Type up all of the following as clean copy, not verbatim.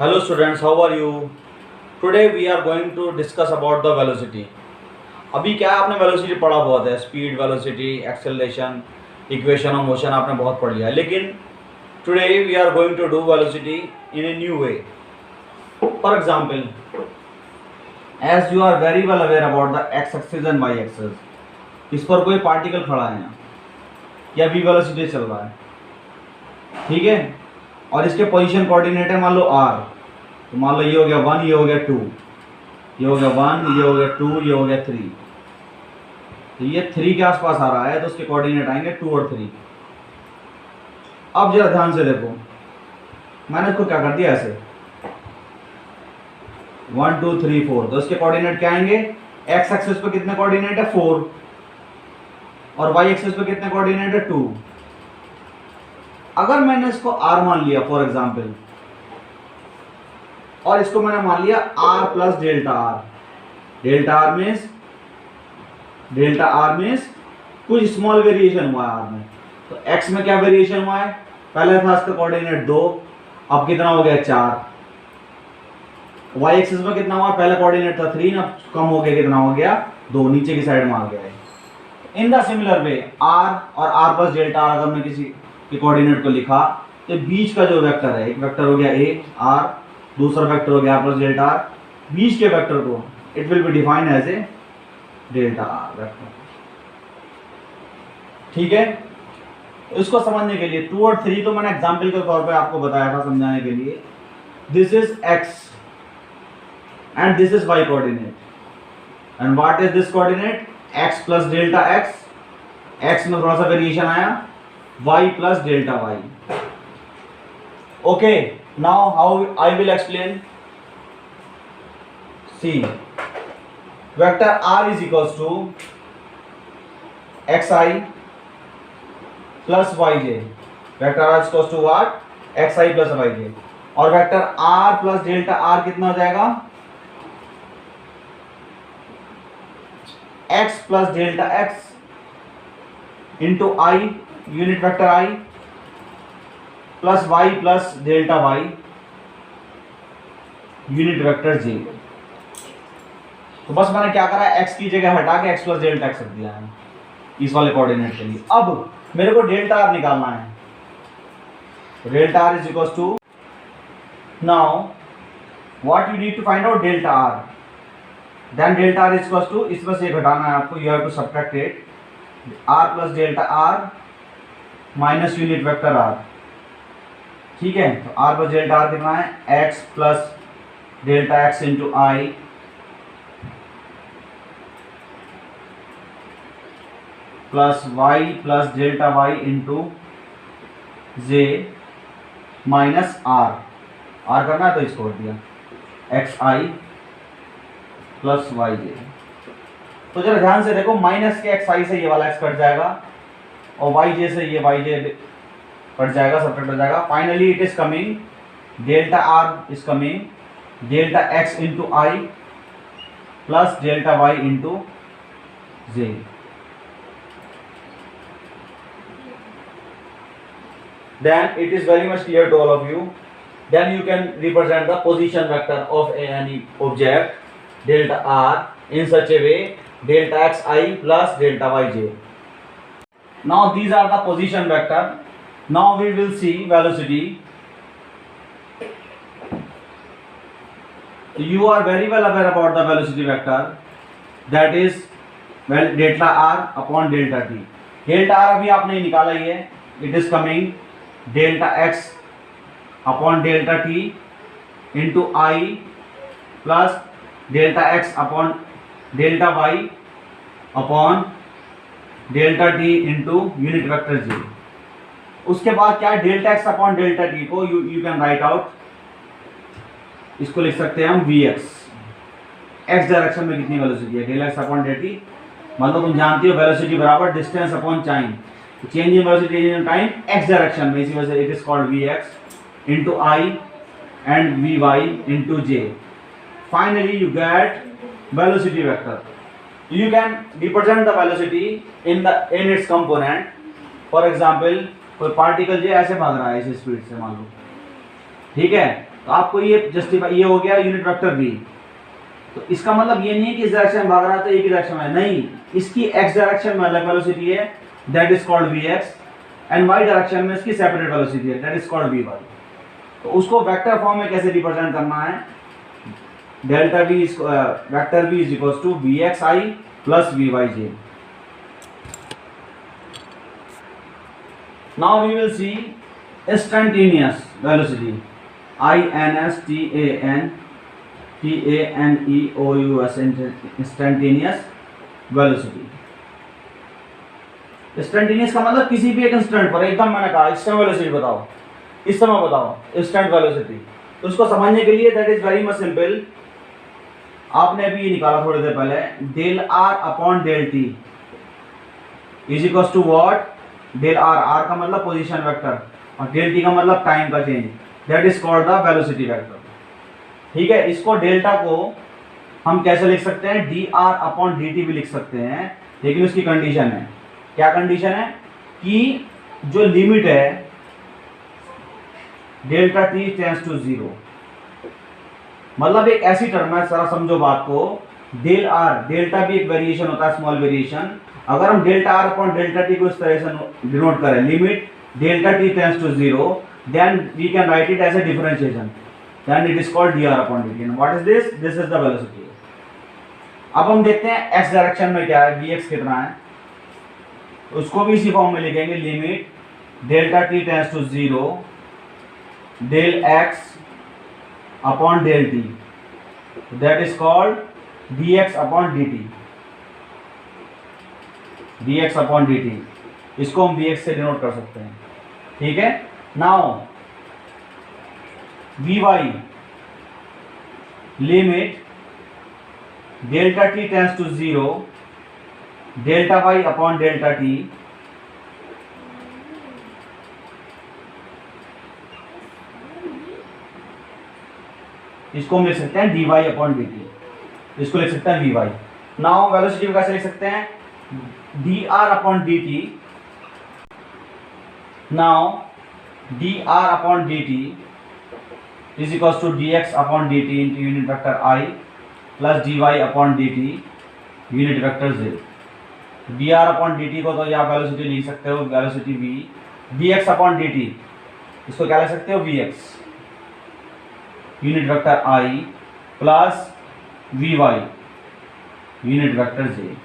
Hello students, how are you? Today we are going to discuss about the velocity. अभी क्या है, आपने velocity पढ़ा बहुत है, speed, velocity, acceleration, equation of motion आपने बहुत पढ़ लिया है, लेकिन today we are going to do velocity in a new way. For example, as you are very well aware about the x axis and y axis, इस पर कोई particle खड़ा है या वी वेलोसिटी चल रहा है, ठीक है, और इसके पोजीशन कोऑर्डिनेट है मान लो आर, तो मान लो ये हो गया 1, ये हो गया 2, ये हो गया 1, ये हो गया 2, ये हो गया 3. तो ये 3 के आसपास आ रहा है तो उसके कोऑर्डिनेट आएंगे 2 और 3. अब जरा ध्यान से देखो, मैंने इसको क्या कर दिया ऐसे 1 2 3 4, तो इसके कोऑर्डिनेट क्या आएंगे, एक्स एक्सिस पे कितने कोऑर्डिनेट है 4 और वाई एक्सिस पे कितने कोऑर्डिनेट है 2. अगर मैंने इसको r मान लिया फॉर एग्जांपल, और इसको मैंने मान लिया r plus delta r means कुछ स्मॉल वेरिएशन हुआ है r में. तो x में क्या वेरिएशन हुआ है, पहले था इसका कोऑर्डिनेट 2, अब कितना हो गया 4. y एक्सिस में कितना हुआ, पहले कोऑर्डिनेट था 3, अब कम हो गया, कितना हो गया 2, नीचे की साइड में आ गया है. In the similar way r और r प्लस डेल्टा r, अगर मैं किसी के कोऑर्डिनेट को लिखा तो बीच का जो वेक्टर है, एक वेक्टर हो गया a r, दूसरा वेक्टर हो गया r प्लस डेल्टा r, बीच के वेक्टर को it will be defined as a delta r vector. ठीक है, तो इसको समझने के लिए 2 और 3 तो मैंने एग्जांपल के तौर पे आपको बताया था समझाने के लिए. This is x and this is y coordinate, and what is this coordinate, x plus delta x, x में थोड़ा सा वेरिएशन आया, y plus delta y. Okay, now how I will explain. See, vector r is equals to xi plus yj. Vector r is equals to what, xi plus yj. और vector r plus delta r कितना हो जाएगा, x plus delta x into I unit vector i plus y plus delta y unit vector j. तो बस मैंने क्या करा, x की जगह हटा के x प्लस डेल्टा x रख दिया है इस वाले कोऑर्डिनेट के लिए. अब मेरे को डेल्टा r निकालना है. Delta r is equals to, now what you need to find out delta r, then delta r is equals to, इसमें से घटाना है आपको, you have to subtract it, r plus delta r minus unit vector r. ठीक है, तो r plus delta r कितना है, x plus delta x into i plus y plus delta y into j minus r करना है तो इसको कर दिया xi प्लस वाई जे. तो जरा ध्यान से देखो, माइनस के xi से ये वाला x कट जाएगा और yj से ये yj कट जाएगा, सब्ट्रैक्ट हो जाएगा. Finally it is coming, delta r is coming delta x into i plus delta y into J. Then it is very much clear to all of you. Then you can represent the position vector of any object delta r in such a way, delta xi plus delta yj. Now these are the position vector. Now we will see velocity. You are very well aware about the velocity vector, that is well delta r upon delta t. Delta r अभी आपने निकाला ही है, it is coming delta x upon delta t into I plus delta x upon delta y upon delta t into unit vector j. उसके बाद क्या है, delta x upon delta t को you can write out, इसको लिख सकते हैं हम वी एक्स. एक्स डायरेक्शन में कितनी वेलोसिटी है, delta x upon delta t, मतलब तुम जानती हो वेलोसिटी बराबर distance upon time, change in velocity in time x direction में, इसी वजह से it is called v x into i and v y into j. Finally you get velocity vector. You can represent the velocity in its component. For example, कोई particle जो ऐसे भाग रहा है इस स्पीड से मान लो, ठीक है, तो आपको ये जस्टिफाई, ये हो गया यूनिट वेक्टर v। तो इसका मतलब ये नहीं है कि इस डायरेक्शन में भाग रहा है तो एक ही डायरेक्शन में, नहीं, इसकी x डायरेक्शन में अलग वेलोसिटी है, that is called vx, and y direction में इसकी सेपरेट वेलोसिटी है, दैट इज कॉल्ड vy। तो उसको वेक्टर फॉर्म में कैसे रिप्रेजेंट करना है, delta v vector v is equals to vxi plus vyj। Now we will see instantaneous velocity, INSTANTANEOUS, instantaneous velocity. Instantaneous का मतलब किसी भी एक इंस्टेंट पर, एकदम मैंने कहा इंस्टेंट वेलोसिटी बताओ, इस समय बताओ इंस्टेंट वेलोसिटी। तो उसको समझने के लिए that is very much simple, आपने अभी निकाला थोड़ी देर पहले, del r upon del t is equal to what, del r, r का मतलब पोजीशन वेक्टर और डेल टी का मतलब टाइम का change, that is called the velocity vector. ठीक है, इसको डेल्टा को हम कैसे लिख सकते हैं, d r upon d T भी लिख सकते हैं, लेकिन उसकी कंडीशन है, क्या कंडीशन है कि जो लिमिट है डेल्टा टी टेंड्स टू 0, मतलब एक ऐसी टर्म है, सारा समझो बात को, डेल आर, डेल्टा भी एक वेरिएशन होता है, स्मॉल वेरिएशन। अगर हम delta r upon delta t को इस तरह से डिनोट करें, limit delta t tends to 0, then we can write it as a differentiation, then it is called d r upon d t. What is this, this is the velocity. अब हम देखते हैं x direction में क्या है, we x कितना है, उसको भी इसी फॉर्म में लिखेंगे, limit delta t tends to 0 del x upon del t, that is called d x upon d t, d x upon d t, इसको हम वी एक्स से डिनोट कर सकते हैं। ठीक है, now v y, limit delta t tends to 0 delta y upon delta t, इसको हम लिख सकते हैं d y upon d t, इसको लिख सकते हैं वी वाई। नाउ वेलोसिटी को कैसे लिख सकते हैं, d r upon d t, now d r upon d t is equal to d x upon d t into unit vector i plus d y upon d t unit vector z. D r upon d t को तो आप velocity लिख सकते हो, velocity v, d x upon d t इसको क्या लिख सकते हो, v x unit vector i plus v y unit vector J.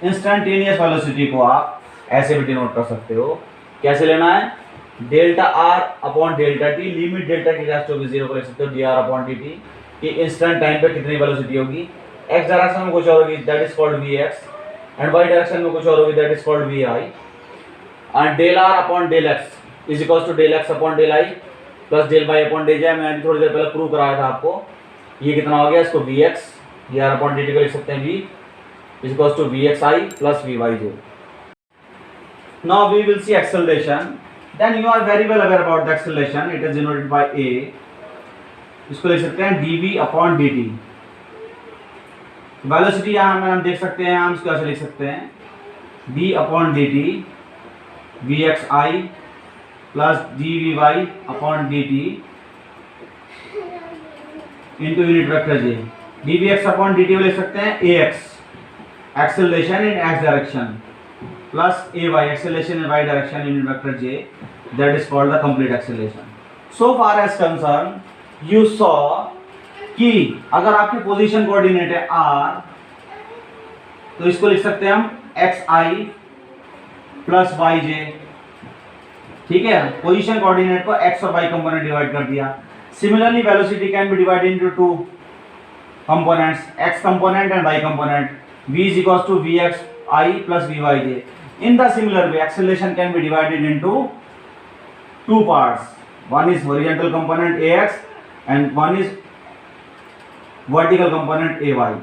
Instantaneous velocity को आप ऐसे भी डिनोट कर सकते हो, कैसे लेना है, delta r upon delta t, limit delta t tends to 0 को लिख सकते हो d r upon d t, कि इंस्टेंट टाइम पे कितनी वेलोसिटी होगी, एक्स डायरेक्शन में कुछ और होगी, that is called v x, and y direction में कुछ और होगी, that is called v i, and del r upon del x is equal to del x upon del i plus del y upon del j. मैंने थोड़ी देर पहले prove कराया था आपको, ये कितना हो गया, इसको v x d r upon d t को लिख सकते हैं v is equal to v x i plus v y j. Now we will see acceleration, then you are very well aware about the acceleration, it is denoted by a, इसको लिख सकते हैं d v upon d t. Velocity यहाँ में हम देख सकते हैं, हम इसको ऐसे लिख सकते हैं d upon d t v x i plus d v y upon d t into unit vector j. D v x upon d t को लिख सकते हैं a x, acceleration in x direction, plus a y, acceleration in y direction unit vector j, that is called the complete acceleration. So far as concern you saw कि अगर आपकी position coordinate है are, तो इसको लिख सकते हैं हम x i plus y j. ठीक है, पोजीशन कोऑर्डिनेट को एक्स और वाई कंपोनेंट डिवाइड कर दिया। Similarly velocity can be divided into two components, x component and y component, v is equals to vx I plus vy j. In the similar way, acceleration can be divided into two parts. One is horizontal component ax and one is vertical component ay.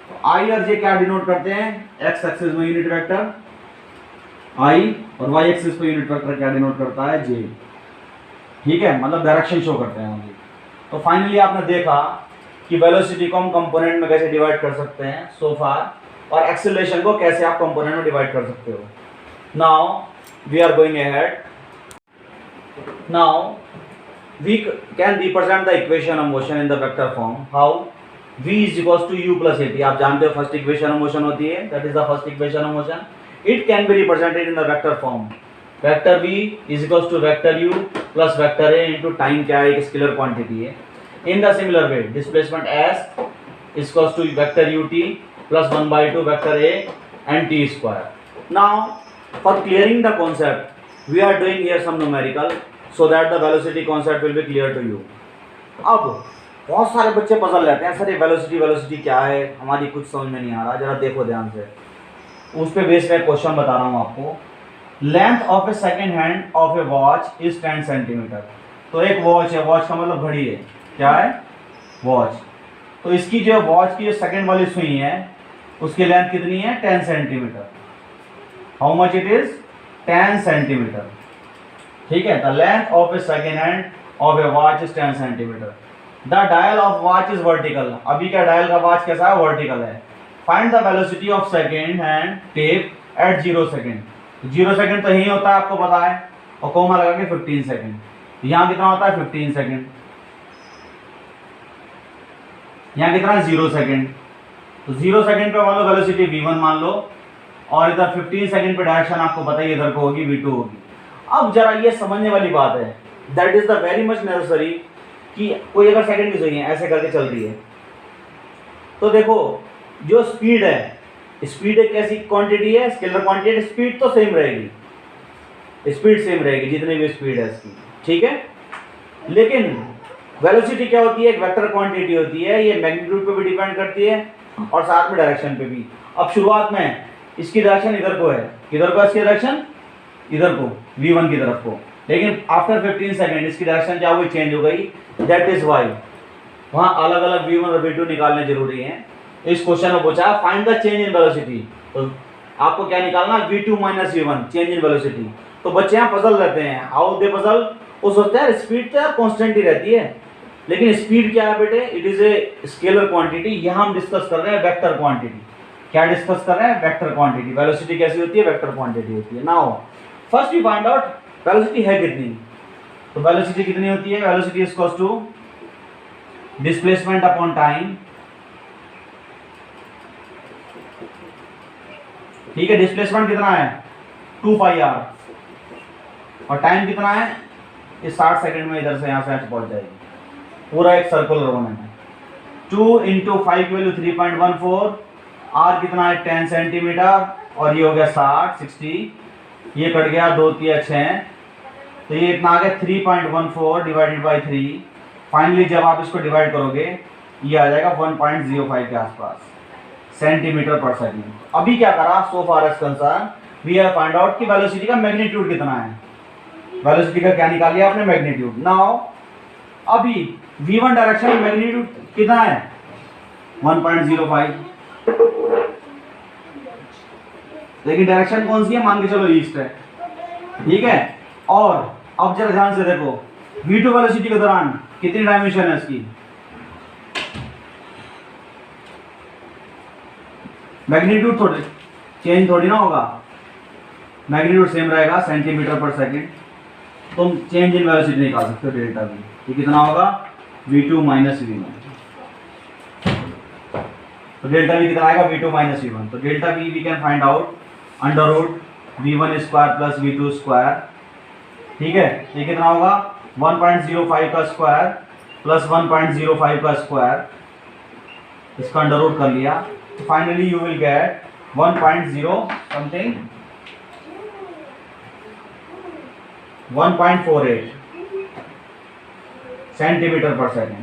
तो I और j क्या denote करते हैं, x axis में unit vector I और y axis पे unit vector क्या denote करता है, j। ठीक है, मतलब डायरेक्शन शो करते हैं ओनली। तो फाइनली आपने देखा कि वेलोसिटी को हम कंपोनेंट में कैसे डिवाइड कर सकते हैं सो फार, और एक्सेलरेशन को कैसे आप कंपोनेंट में डिवाइड कर सकते हो। Now we are going ahead, now we can represent the equation of motion in the vector form. How? V is equals to u plus at. आप जानते हो फर्स्ट इक्वेशन ऑफ मोशन होती है, that is the first equation of motion. It can be represented in the vector form. Vector v is equals to vector u plus vector a into time, क्या है, एक scalar quantity है. In the similar way displacement s is equals to vector ut plus 1 by 2 vector a and t square. Now for clearing the concept, we are doing here some numerical so that the velocity concept will be clear to you. अब बहुत सारे बच्चे puzzle रहते हैं, sir ये velocity क्या है, हमारी कुछ समझ में नहीं आ रहा. जरा देखो ध्यान से, उस पे बेस में क्वेश्चन बता रहा हूँ आपको. Length of a second hand of a watch is 10 centimetre. तो एक वॉच है, वॉच का मतलब घड़ी है, क्या है, वॉच. तो इसकी जो वॉच की जो सेकेंड वाली सुई है उसकी लेंथ कितनी है, 10 centimetre. How much it is, 10 centimetre. ठीक है, the length of a second hand of a watch is 10 centimetre. The dial of watch is vertical. अभी का डायल का वॉच कैसा है, वर्टिकल है. Find the velocity of second hand tip at 0 second. 0 second तो यही होता है, आपको पता है, और कोमा लगा के 15 सेकेंड. यहाँ कितना होता है, 15 सेकेंड. यहाँ कितना है, 0 सेकेंड. तो 0 सेकेंड पे मान लो वेलोसिटी v1 मान लो, और इधर 15 सेकेंड पे डायरेक्शन आपको पता है इधर को होगी, v2 होगी. अब जरा ये समझने वाली बात है, that is the very much necessary, कि कोई अगर सेकेंड की सुई है ऐसे करके चल रही है, तो देखो जो स्पीड है, स्पीड एक कैसी क्वांटिटी है, स्केलर क्वांटिटी. स्पीड तो सेम रहेगी, स्पीड सेम रहेगी जितनी भी स्पीड है इसकी, ठीक है. लेकिन वेलोसिटी क्या होती है, एक वेक्टर क्वांटिटी होती है. ये मैग्नीट्यूड पे भी डिपेंड करती है और साथ में डायरेक्शन पे भी. अब शुरुआत में इसकी डायरेक्शन इधर को है, किधर को इसकी डायरेक्शन, इधर को, v1 की तरफ को. लेकिन आफ्टर 15 सेकेंड इसकी डायरेक्शन क्या हुई, चेंज हो गई. दैट इज वाई वहाँ अलग अलग v1 और v2 निकालने जरूरी हैं. इस क्वेश्चन में पूछा find the change in velocity, तो आपको क्या निकालना, v2 minus v1, change in velocity. तो बच्चे यहाँ पजल रहते हैं, हाउ दे पजल. वो सोचते हैं स्पीड तो यार कॉन्स्टेंट ही रहती है, लेकिन स्पीड क्या है बेटे, it is a scalar quantity. यहाँ हम डिस्कस कर रहे हैं वेक्टर क्वांटिटी. क्या डिस्कस कर रहे हैं, वेक्टर क्वांटिटी. वेलोसिटी कैसी होती है, वेक्टर क्वांटिटी होती है. Now first we find out velocity है कितनी. तो वेलोसिटी कितनी होती है, velocity is equals to displacement upon time. ठीक है, डिस्प्लेसमेंट कितना है, 2 पाई r, और टाइम कितना है, ये 60 सेकंड में इधर से यहाँ से पहुंच जाएगी. पूरा एक सर्कुलर होना है. 2 इंटू 5 की वैल्यू 3.14, r कितना है 10 सेंटीमीटर, और ये हो गया 60, ये कट गया 2 3 6, तो ये इतना आ गया 3.14 डिवाइडेड बाई 3. फाइनली जब आप इसको डिवाइड करोगे ये आ जाएगा 1.05 के आसपास सेंटीमीटर पर सेकेंड. अभी क्या करा, so far as concern we have find out कि वेलोसिटी का मैग्नीट्यूड कितना है. वेलोसिटी का क्या निकाल लिया आपने, मैग्नीट्यूड. नाउ अभी v1 डायरेक्शन में मैग्नीट्यूड कितना है, 1.05. लेकिन डायरेक्शन कौन सी है, मान के चलो ईस्ट है, ठीक है. और अब जरा ध्यान से देखो, v2 वेलोसिटी के दौरान कितनी डायमेंशन है इसकी, मैग्नीट्यूड थोड़ी चेंज थोड़ी ना होगा, मैग्नीट्यूड सेम रहेगा, सेंटीमीटर पर सेकेंड. तुम चेंज इन वेलोसिटी निकाल सकते हो, डेल्टा v. ये कितना होगा, v2 माइनस v1. तो डेल्टा v कितना आएगा, v2 माइनस v1. तो delta v we can find out under root v1 square plus v2 square. ठीक है, ये कितना होगा, 1.05 का स्क्वायर प्लस 1.05 का स्क्वायर, इसका अंडर रूट कर लिया. तो finally you will get 1.0 something 1.48 centimetre per second.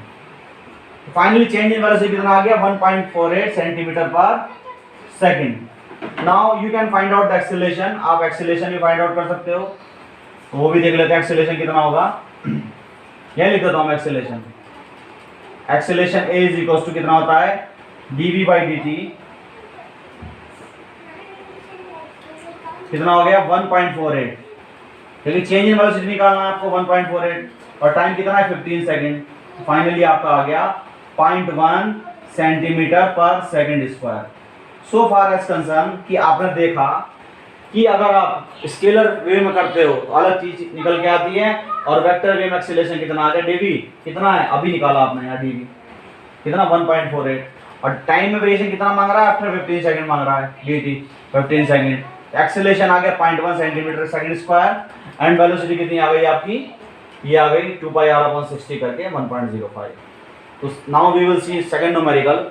Finally change in velocity कितना आ गया, 1.48 centimetre per second. Now you can find out the acceleration. आप एक्सेलरेशन भी फाइंड आउट कर सकते हो, तो वो भी देख लेते हैं एक्सेलरेशन कितना होगा. यह लिख देता हूँ acceleration. Acceleration a is equal to कितना होता है, dv बाई dt. कितना हो गया, 1.48. लेकिन चेंज इन वेलोसिटी निकालना है आपको, 1.48, और टाइम कितना है, 15 सेकेंड. फाइनली आपका आ गया 0.1 सेंटीमीटर पर सेकेंड स्क्वायर. सो फार एज कंसर्न कि आपने देखा कि अगर आप स्केलर वे में करते हो तो अलग चीज निकल के आती है, और वेक्टर वे में एक्सीलरेशन कितना आ गया, dv कितना है अभी निकाला आपने यहाँ, dv कितना 1.48, और टाइम में वेरिएशन कितना मांग रहा है, आफ्टर 15 सेकंड मांग रहा है, dt 15 सेकंड, एक्सीलरेशन आ गया 0.1 centimetre second square, and velocity कितनी आ गई आपकी, ये आ गई 2 पाई r/60 करके 1.05। तो now we will see second numerical